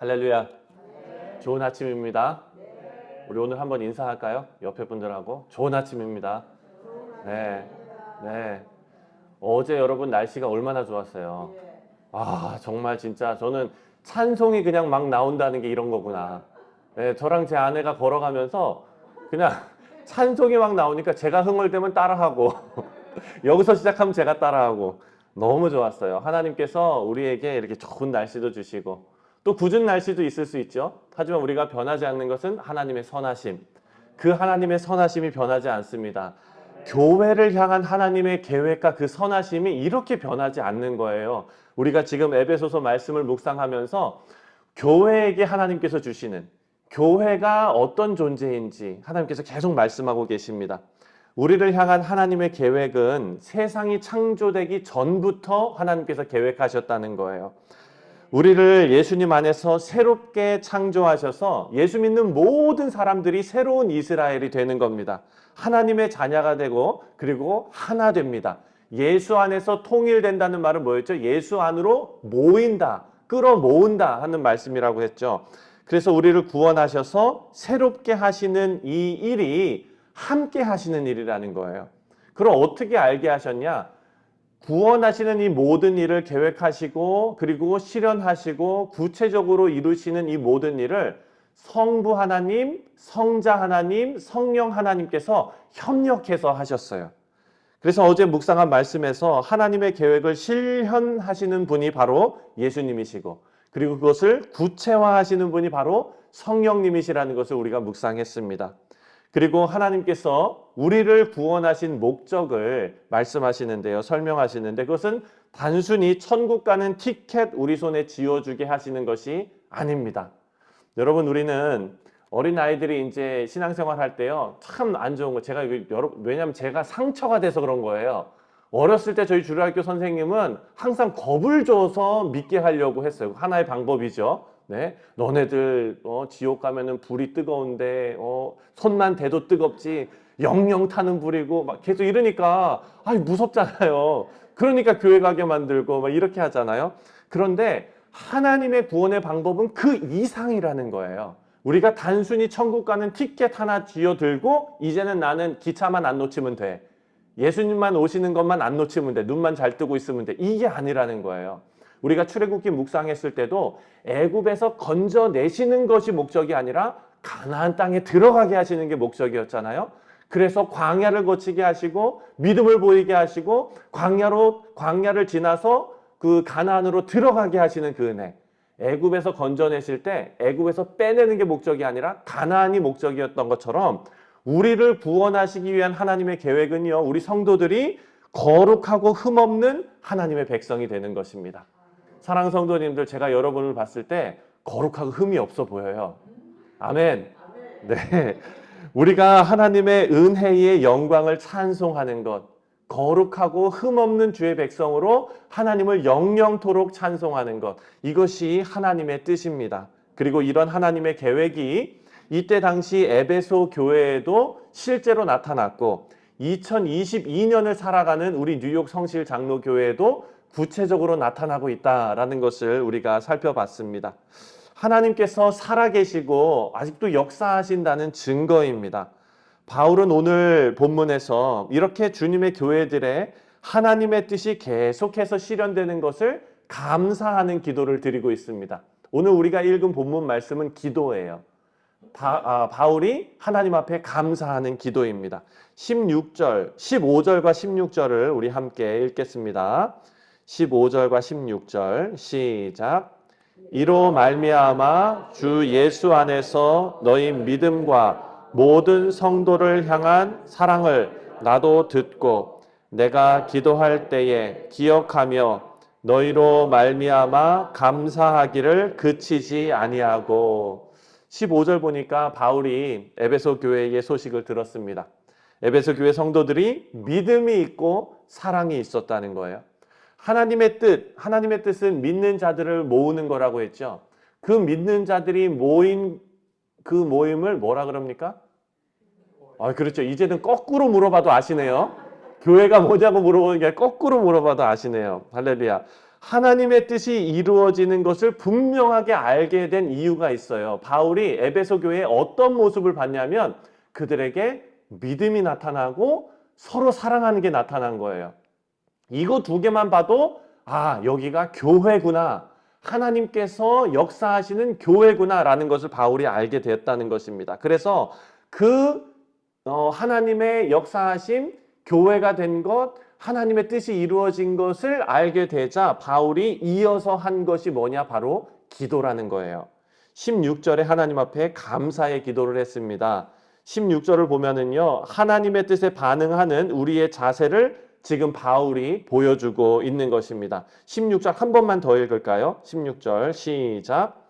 할렐루야. 좋은 아침입니다. 우리 오늘 한번 인사할까요? 옆에 분들하고. 좋은 아침입니다. 네. 네. 어제 여러분 날씨가 얼마나 좋았어요. 아, 정말 진짜 저는 찬송이 그냥 막 나온다는 게 이런 거구나. 네, 저랑 제 아내가 걸어가면서 그냥 찬송이 막 나오니까 제가 흥얼대면 따라하고 여기서 시작하면 제가 따라하고 너무 좋았어요. 하나님께서 우리에게 이렇게 좋은 날씨도 주시고 또 굳은 날씨도 있을 수 있죠. 하지만 우리가 변하지 않는 것은 하나님의 선하심. 그 하나님의 선하심이 변하지 않습니다. 교회를 향한 하나님의 계획과 그 선하심이 이렇게 변하지 않는 거예요. 우리가 지금 에베소서 말씀을 묵상하면서 교회에게 하나님께서 주시는 교회가 어떤 존재인지 하나님께서 계속 말씀하고 계십니다. 우리를 향한 하나님의 계획은 세상이 창조되기 전부터 하나님께서 계획하셨다는 거예요. 우리를 예수님 안에서 새롭게 창조하셔서 예수 믿는 모든 사람들이 새로운 이스라엘이 되는 겁니다. 하나님의 자녀가 되고 그리고 하나 됩니다. 예수 안에서 통일된다는 말은 뭐였죠? 예수 안으로 모인다, 끌어모은다 하는 말씀이라고 했죠. 그래서 우리를 구원하셔서 새롭게 하시는 이 일이 함께 하시는 일이라는 거예요. 그럼 어떻게 알게 하셨냐? 구원하시는 이 모든 일을 계획하시고 그리고 실현하시고 구체적으로 이루시는 이 모든 일을 성부 하나님, 성자 하나님, 성령 하나님께서 협력해서 하셨어요. 그래서 어제 묵상한 말씀에서 하나님의 계획을 실현하시는 분이 바로 예수님이시고 그리고 그것을 구체화하시는 분이 바로 성령님이시라는 것을 우리가 묵상했습니다. 그리고 하나님께서 우리를 구원하신 목적을 말씀하시는데요. 설명하시는데 그것은 단순히 천국 가는 티켓 우리 손에 쥐어주게 하시는 것이 아닙니다. 여러분, 우리는 어린아이들이 이제 신앙생활 할 때요. 참 안 좋은 거 왜냐하면 제가 상처가 돼서 그런 거예요. 어렸을 때 저희 주일학교 선생님은 항상 겁을 줘서 믿게 하려고 했어요. 하나의 방법이죠. 네, 너네들 지옥 가면은 불이 뜨거운데 손만 대도 뜨겁지 영영 타는 불이고 막 계속 이러니까 무섭잖아요. 그러니까 교회 가게 만들고 막 이렇게 하잖아요. 그런데 하나님의 구원의 방법은 그 이상이라는 거예요. 우리가 단순히 천국 가는 티켓 하나 쥐어들고 이제는 나는 기차만 안 놓치면 돼. 예수님만 오시는 것만 안 놓치면 돼. 눈만 잘 뜨고 있으면 돼. 이게 아니라는 거예요. 우리가 출애굽기 묵상했을 때도 애굽에서 건져내시는 것이 목적이 아니라 가나안 땅에 들어가게 하시는 게 목적이었잖아요. 그래서 광야를 거치게 하시고 믿음을 보이게 하시고 광야를 지나서 그 가나안으로 들어가게 하시는 그 은혜. 애굽에서 건져내실 때 애굽에서 빼내는 게 목적이 아니라 가나안이 목적이었던 것처럼 우리를 구원하시기 위한 하나님의 계획은요. 우리 성도들이 거룩하고 흠없는 하나님의 백성이 되는 것입니다. 사랑하는 성도님들, 제가 여러분을 봤을 때 거룩하고 흠이 없어 보여요. 아멘. 네, 우리가 하나님의 은혜의 영광을 찬송하는 것, 거룩하고 흠없는 주의 백성으로 하나님을 영영토록 찬송하는 것, 이것이 하나님의 뜻입니다. 그리고 이런 하나님의 계획이 이때 당시 에베소 교회에도 실제로 나타났고 2022년을 살아가는 우리 뉴욕 성실 장로교회에도 구체적으로 나타나고 있다라는 것을 우리가 살펴봤습니다. 하나님께서 살아계시고 아직도 역사하신다는 증거입니다. 바울은 오늘 본문에서 이렇게 주님의 교회들의 하나님의 뜻이 계속해서 실현되는 것을 감사하는 기도를 드리고 있습니다. 오늘 우리가 읽은 본문 말씀은 기도예요. 바울이 하나님 앞에 감사하는 기도입니다. 15절과 16절을 우리 함께 읽겠습니다. 15절과 16절 시작. 이로 말미암아 주 예수 안에서 너희 믿음과 모든 성도를 향한 사랑을 나도 듣고 내가 기도할 때에 기억하며 너희로 말미암아 감사하기를 그치지 아니하고. 15절 보니까 바울이 에베소 교회의 소식을 들었습니다. 에베소 교회 성도들이 믿음이 있고 사랑이 있었다는 거예요. 하나님의 뜻은 믿는 자들을 모으는 거라고 했죠. 그 믿는 자들이 모인 그 모임을 뭐라 그럽니까? 그렇죠. 이제는 거꾸로 물어봐도 아시네요. 교회가 뭐냐고 물어보는 게 거꾸로 물어봐도 아시네요. 할렐루야. 하나님의 뜻이 이루어지는 것을 분명하게 알게 된 이유가 있어요. 바울이 에베소 교회에 어떤 모습을 봤냐면 그들에게 믿음이 나타나고 서로 사랑하는 게 나타난 거예요. 이거 두 개만 봐도 여기가 교회구나. 하나님께서 역사하시는 교회구나라는 것을 바울이 알게 되었다는 것입니다. 그래서 하나님의 역사하심, 교회가 된 것, 하나님의 뜻이 이루어진 것을 알게 되자 바울이 이어서 한 것이 뭐냐? 바로 기도라는 거예요. 16절에 하나님 앞에 감사의 기도를 했습니다. 16절을 보면은요, 하나님의 뜻에 반응하는 우리의 자세를 지금 바울이 보여주고 있는 것입니다. 16절 한 번만 더 읽을까요? 16절 시작.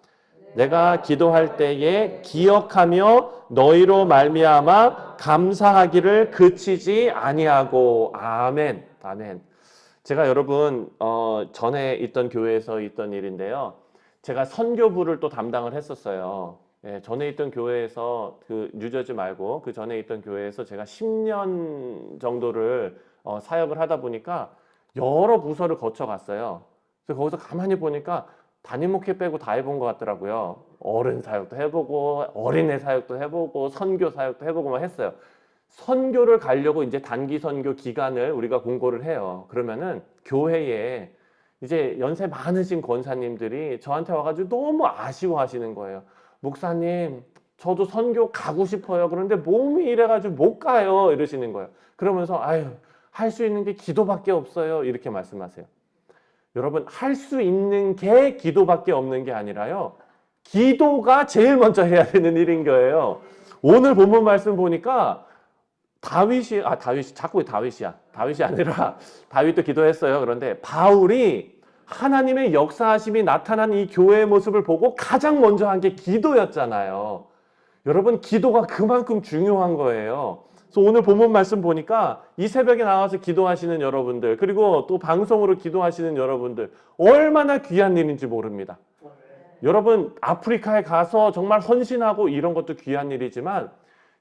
내가 기도할 때에 기억하며 너희로 말미암아 감사하기를 그치지 아니하고. 아멘. 아멘. 제가 여러분 전에 있던 교회에서 있던 일인데요. 제가 선교부를 또 담당을 했었어요. 전에 있던 교회에서 그 뉴저지 말고 그 전에 있던 교회에서 제가 10년 정도를 사역을 하다 보니까 여러 부서를 거쳐갔어요. 그래서 거기서 가만히 보니까 담임 목회 빼고 다 해본 것 같더라고요. 어른 사역도 해보고 어린애 사역도 해보고 선교 사역도 해보고 막 했어요. 선교를 가려고 이제 단기 선교 기간을 우리가 공고를 해요. 그러면은 교회에 이제 연세 많으신 권사님들이 저한테 와가지고 너무 아쉬워하시는 거예요. 목사님, 저도 선교 가고 싶어요. 그런데 몸이 이래가지고 못 가요. 이러시는 거예요. 그러면서 할 수 있는 게 기도밖에 없어요. 이렇게 말씀하세요. 여러분, 할 수 있는 게 기도밖에 없는 게 아니라요. 기도가 제일 먼저 해야 되는 일인 거예요. 오늘 본문 말씀 보니까 다윗이 자꾸 다윗이야. 다윗이 아니라 다윗도 기도했어요. 그런데 바울이 하나님의 역사하심이 나타난 이 교회의 모습을 보고 가장 먼저 한 게 기도였잖아요. 여러분, 기도가 그만큼 중요한 거예요. 그래서 오늘 본문 말씀 보니까 이 새벽에 나와서 기도하시는 여러분들, 그리고 또 방송으로 기도하시는 여러분들, 얼마나 귀한 일인지 모릅니다. 여러분, 아프리카에 가서 정말 헌신하고 이런 것도 귀한 일이지만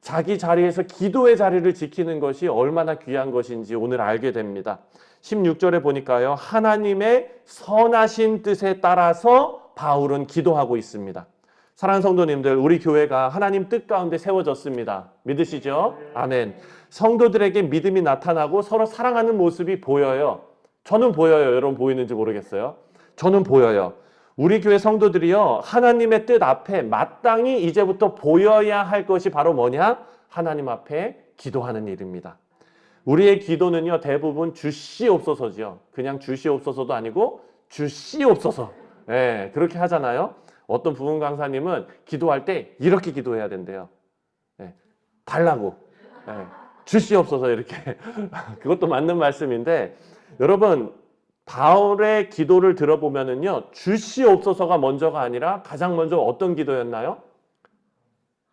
자기 자리에서 기도의 자리를 지키는 것이 얼마나 귀한 것인지 오늘 알게 됩니다. 16절에 보니까요, 하나님의 선하신 뜻에 따라서 바울은 기도하고 있습니다. 사랑하는 성도님들, 우리 교회가 하나님 뜻 가운데 세워졌습니다. 믿으시죠? 아멘. 성도들에게 믿음이 나타나고 서로 사랑하는 모습이 보여요. 저는 보여요. 여러분 보이는지 모르겠어요. 저는 보여요. 우리 교회 성도들이요, 하나님의 뜻 앞에 마땅히 이제부터 보여야 할 것이 바로 뭐냐? 하나님 앞에 기도하는 일입니다. 우리의 기도는요, 대부분 주시옵소서죠. 그냥 주시옵소서도 아니고 주시옵소서. 그렇게 하잖아요. 어떤 부흥 강사님은 기도할 때 이렇게 기도해야 된대요. 달라고. 주시옵소서 이렇게. 그것도 맞는 말씀인데, 여러분, 바울의 기도를 들어보면은요, 주시옵소서가 먼저가 아니라 가장 먼저 어떤 기도였나요?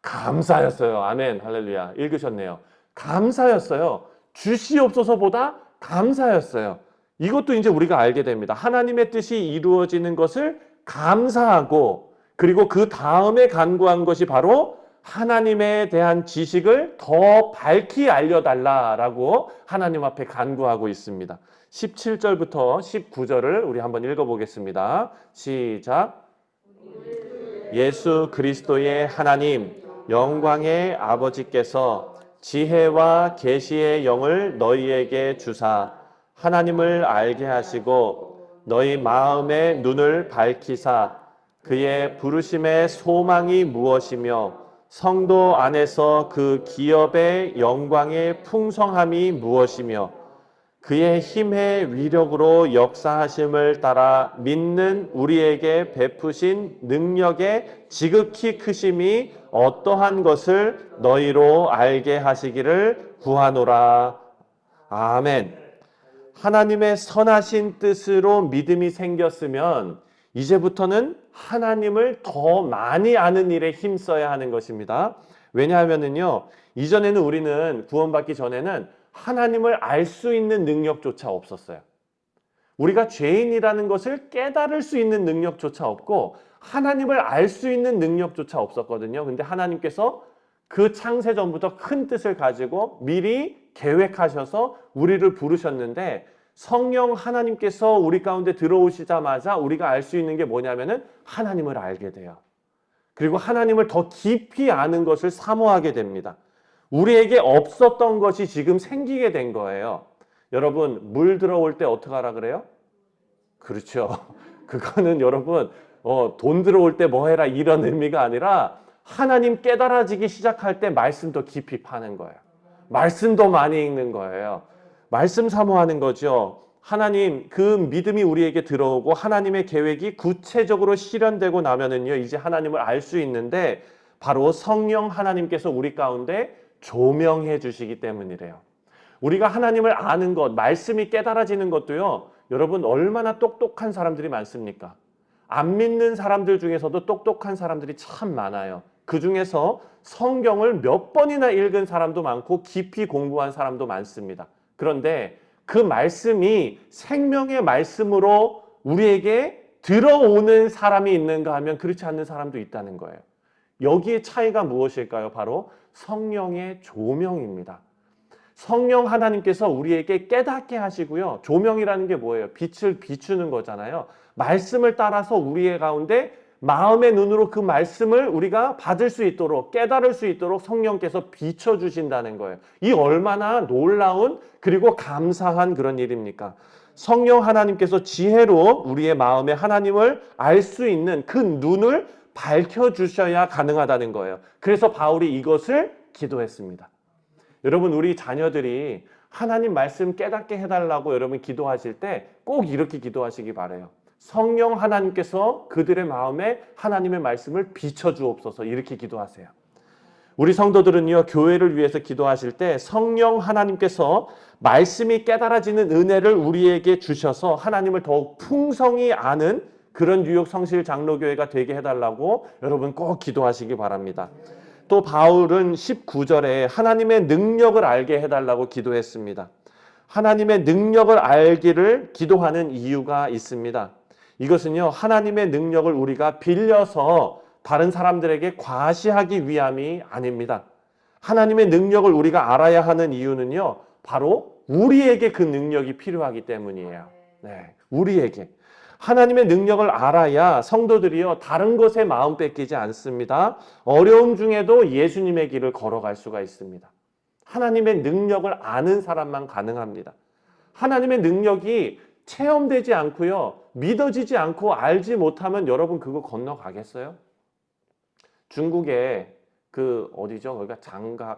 감사였어요. 아멘. 할렐루야. 읽으셨네요. 감사였어요. 주시옵소서보다 감사였어요. 이것도 이제 우리가 알게 됩니다. 하나님의 뜻이 이루어지는 것을 감사하고, 그리고 그 다음에 간구한 것이 바로 하나님에 대한 지식을 더 밝히 알려달라라고 하나님 앞에 간구하고 있습니다. 17절부터 19절을 우리 한번 읽어보겠습니다. 시작. 예수 그리스도의 하나님, 영광의 아버지께서 지혜와 계시의 영을 너희에게 주사 하나님을 알게 하시고 너희 마음의 눈을 밝히사 그의 부르심의 소망이 무엇이며 성도 안에서 그 기업의 영광의 풍성함이 무엇이며 그의 힘의 위력으로 역사하심을 따라 믿는 우리에게 베푸신 능력의 지극히 크심이 어떠한 것을 너희로 알게 하시기를 구하노라. 아멘. 하나님의 선하신 뜻으로 믿음이 생겼으면 이제부터는 하나님을 더 많이 아는 일에 힘써야 하는 것입니다. 왜냐하면요, 이전에는 우리는 구원받기 전에는 하나님을 알 수 있는 능력조차 없었어요. 우리가 죄인이라는 것을 깨달을 수 있는 능력조차 없고 하나님을 알 수 있는 능력조차 없었거든요. 근데 하나님께서 그 창세 전부터 큰 뜻을 가지고 미리 계획하셔서 우리를 부르셨는데 성령 하나님께서 우리 가운데 들어오시자마자 우리가 알 수 있는 게 뭐냐면은 하나님을 알게 돼요. 그리고 하나님을 더 깊이 아는 것을 사모하게 됩니다. 우리에게 없었던 것이 지금 생기게 된 거예요. 여러분, 물 들어올 때 어떻게 하라 그래요? 그렇죠. 그거는 여러분, 돈 들어올 때 뭐 해라 이런 의미가 아니라 하나님 깨달아지기 시작할 때 말씀 더 깊이 파는 거예요. 말씀 더 많이 읽는 거예요. 말씀 사모하는 거죠. 하나님, 그 믿음이 우리에게 들어오고 하나님의 계획이 구체적으로 실현되고 나면은요, 이제 하나님을 알 수 있는데 바로 성령 하나님께서 우리 가운데 조명해 주시기 때문이래요. 우리가 하나님을 아는 것, 말씀이 깨달아지는 것도요, 여러분 얼마나 똑똑한 사람들이 많습니까? 안 믿는 사람들 중에서도 똑똑한 사람들이 참 많아요. 그 중에서 성경을 몇 번이나 읽은 사람도 많고 깊이 공부한 사람도 많습니다. 그런데 그 말씀이 생명의 말씀으로 우리에게 들어오는 사람이 있는가 하면 그렇지 않는 사람도 있다는 거예요. 여기에 차이가 무엇일까요? 바로 성령의 조명입니다. 성령 하나님께서 우리에게 깨닫게 하시고요. 조명이라는 게 뭐예요? 빛을 비추는 거잖아요. 말씀을 따라서 우리의 가운데 마음의 눈으로 그 말씀을 우리가 받을 수 있도록, 깨달을 수 있도록 성령께서 비춰주신다는 거예요. 이 얼마나 놀라운 그리고 감사한 그런 일입니까? 성령 하나님께서 지혜로 우리의 마음에 하나님을 알 수 있는 그 눈을 밝혀주셔야 가능하다는 거예요. 그래서 바울이 이것을 기도했습니다. 여러분, 우리 자녀들이 하나님 말씀 깨닫게 해달라고 여러분 기도하실 때 꼭 이렇게 기도하시기 바라요. 성령 하나님께서 그들의 마음에 하나님의 말씀을 비춰주옵소서, 이렇게 기도하세요. 우리 성도들은요, 교회를 위해서 기도하실 때 성령 하나님께서 말씀이 깨달아지는 은혜를 우리에게 주셔서 하나님을 더욱 풍성히 아는 그런 뉴욕 성실 장로교회가 되게 해달라고 여러분 꼭 기도하시기 바랍니다. 또 바울은 19절에 하나님의 능력을 알게 해달라고 기도했습니다. 하나님의 능력을 알기를 기도하는 이유가 있습니다. 이것은요, 하나님의 능력을 우리가 빌려서 다른 사람들에게 과시하기 위함이 아닙니다. 하나님의 능력을 우리가 알아야 하는 이유는요, 바로 우리에게 그 능력이 필요하기 때문이에요. 네, 우리에게. 하나님의 능력을 알아야 성도들이요, 다른 것에 마음 뺏기지 않습니다. 어려움 중에도 예수님의 길을 걸어갈 수가 있습니다. 하나님의 능력을 아는 사람만 가능합니다. 하나님의 능력이 체험되지 않고요, 믿어지지 않고 알지 못하면 여러분 그거 건너가겠어요? 중국에 그 어디죠? 거기가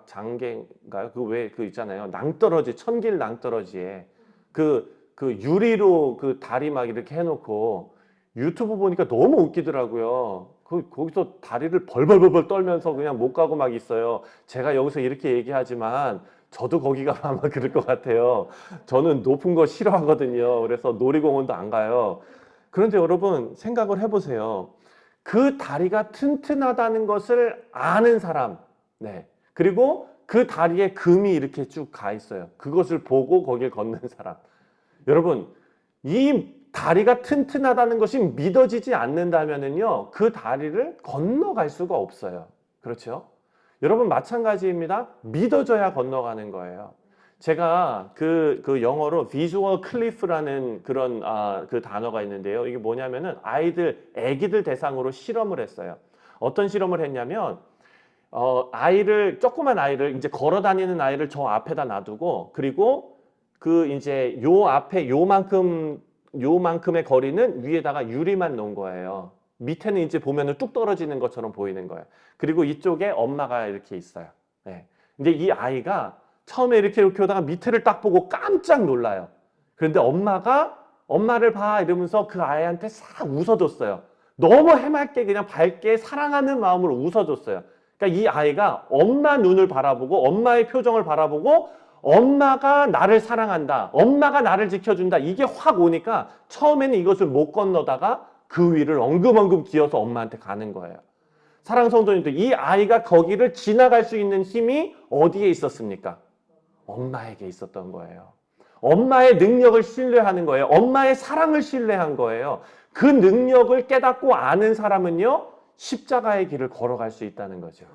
장계인가요? 그 있잖아요. 낭떠러지, 천길 낭떠러지에 그 유리로 그 다리 막 이렇게 해놓고 유튜브 보니까 너무 웃기더라고요. 거기서 다리를 벌벌벌 떨면서 그냥 못 가고 막 있어요. 제가 여기서 이렇게 얘기하지만 저도 거기 가면 아마 그럴 것 같아요. 저는 높은 거 싫어하거든요. 그래서 놀이공원도 안 가요. 그런데 여러분 생각을 해보세요. 그 다리가 튼튼하다는 것을 아는 사람, 네. 그리고 그 다리에 금이 이렇게 쭉 가 있어요. 그것을 보고 거길 걷는 사람. 여러분, 이 다리가 튼튼하다는 것이 믿어지지 않는다면은요, 그 다리를 건너갈 수가 없어요. 그렇죠? 여러분, 마찬가지입니다. 믿어져야 건너가는 거예요. 제가 그 영어로 visual cliff라는 그런 그 단어가 있는데요. 이게 뭐냐면은 애기들 대상으로 실험을 했어요. 어떤 실험을 했냐면, 조그만 아이를, 이제 걸어 다니는 아이를 저 앞에다 놔두고, 그리고 이제 요 앞에 요만큼의 거리는 위에다가 유리만 놓은 거예요. 밑에는 이제 보면은 뚝 떨어지는 것처럼 보이는 거예요. 그리고 이쪽에 엄마가 이렇게 있어요. 네. 근데 이 아이가 처음에 이렇게 오다가 밑에를 딱 보고 깜짝 놀라요. 그런데 엄마를 봐 이러면서 그 아이한테 싹 웃어줬어요. 너무 해맑게 그냥 밝게 사랑하는 마음으로 웃어줬어요. 그러니까 이 아이가 엄마 눈을 바라보고 엄마의 표정을 바라보고 엄마가 나를 사랑한다, 엄마가 나를 지켜준다, 이게 확 오니까 처음에는 이것을 못 건너다가 그 위를 엉금엉금 기어서 엄마한테 가는 거예요. 사랑하는 성도님들, 이 아이가 거기를 지나갈 수 있는 힘이 어디에 있었습니까? 엄마에게 있었던 거예요. 엄마의 능력을 신뢰하는 거예요. 엄마의 사랑을 신뢰한 거예요. 그 능력을 깨닫고 아는 사람은요, 십자가의 길을 걸어갈 수 있다는 거죠.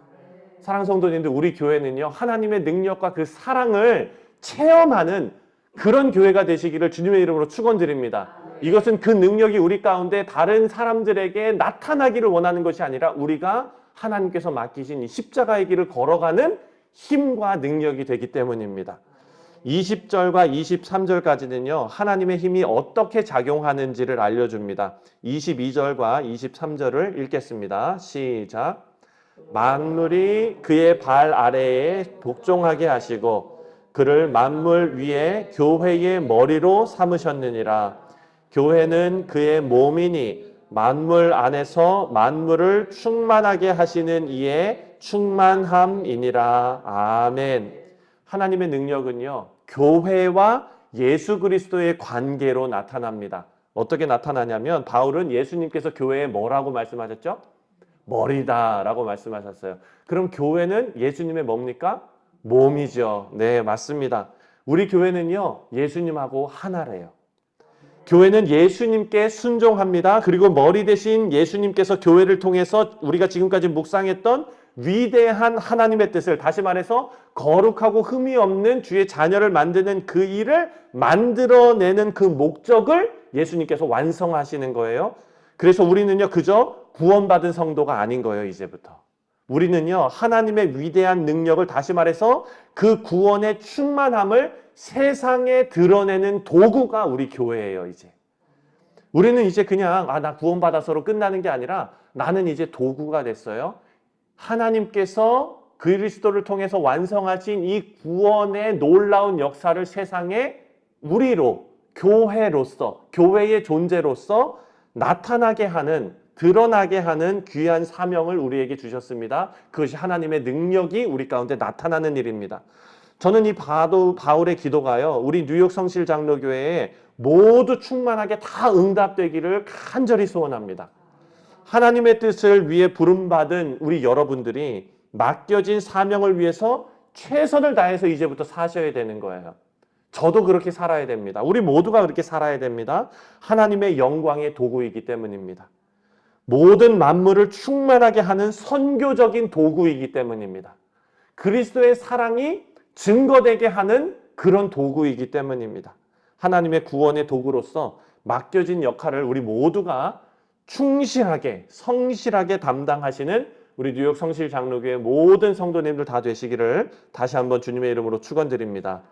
사랑하는 성도님들, 우리 교회는요, 하나님의 능력과 그 사랑을 체험하는 그런 교회가 되시기를 주님의 이름으로 축원드립니다. 이것은 그 능력이 우리 가운데 다른 사람들에게 나타나기를 원하는 것이 아니라 우리가 하나님께서 맡기신 이 십자가의 길을 걸어가는 힘과 능력이 되기 때문입니다. 20절과 23절까지는요, 하나님의 힘이 어떻게 작용하는지를 알려줍니다. 22절과 23절을 읽겠습니다. 시작. 만물이 그의 발 아래에 복종하게 하시고 그를 만물 위에 교회의 머리로 삼으셨느니라. 교회는 그의 몸이니 만물 안에서 만물을 충만하게 하시는 이의 충만함이니라. 아멘. 하나님의 능력은요, 교회와 예수 그리스도의 관계로 나타납니다. 어떻게 나타나냐면 바울은 예수님께서 교회에 뭐라고 말씀하셨죠? 머리다라고 말씀하셨어요. 그럼 교회는 예수님의 뭡니까? 몸이죠. 네, 맞습니다. 우리 교회는요, 예수님하고 하나래요. 교회는 예수님께 순종합니다. 그리고 머리 대신 예수님께서 교회를 통해서 우리가 지금까지 묵상했던 위대한 하나님의 뜻을, 다시 말해서 거룩하고 흠이 없는 주의 자녀를 만드는 그 일을 만들어내는 그 목적을 예수님께서 완성하시는 거예요. 그래서 우리는요, 그저 구원받은 성도가 아닌 거예요. 이제부터 우리는요, 하나님의 위대한 능력을, 다시 말해서 그 구원의 충만함을 세상에 드러내는 도구가 우리 교회예요. 이제 우리는 이제 그냥 나 구원받아서로 끝나는 게 아니라 나는 이제 도구가 됐어요. 하나님께서 그리스도를 통해서 완성하신 이 구원의 놀라운 역사를 세상에 우리로, 교회로서, 교회의 존재로서 나타나게 하는, 드러나게 하는 귀한 사명을 우리에게 주셨습니다. 그것이 하나님의 능력이 우리 가운데 나타나는 일입니다. 저는 이 바울의 기도가요, 우리 뉴욕 성실 장로교회에 모두 충만하게 다 응답되기를 간절히 소원합니다. 하나님의 뜻을 위해 부름받은 우리 여러분들이 맡겨진 사명을 위해서 최선을 다해서 이제부터 사셔야 되는 거예요. 저도 그렇게 살아야 됩니다. 우리 모두가 그렇게 살아야 됩니다. 하나님의 영광의 도구이기 때문입니다. 모든 만물을 충만하게 하는 선교적인 도구이기 때문입니다. 그리스도의 사랑이 증거되게 하는 그런 도구이기 때문입니다. 하나님의 구원의 도구로서 맡겨진 역할을 우리 모두가 충실하게, 성실하게 담당하시는 우리 뉴욕 성실 장로교회 모든 성도님들 다 되시기를 다시 한번 주님의 이름으로 축원드립니다.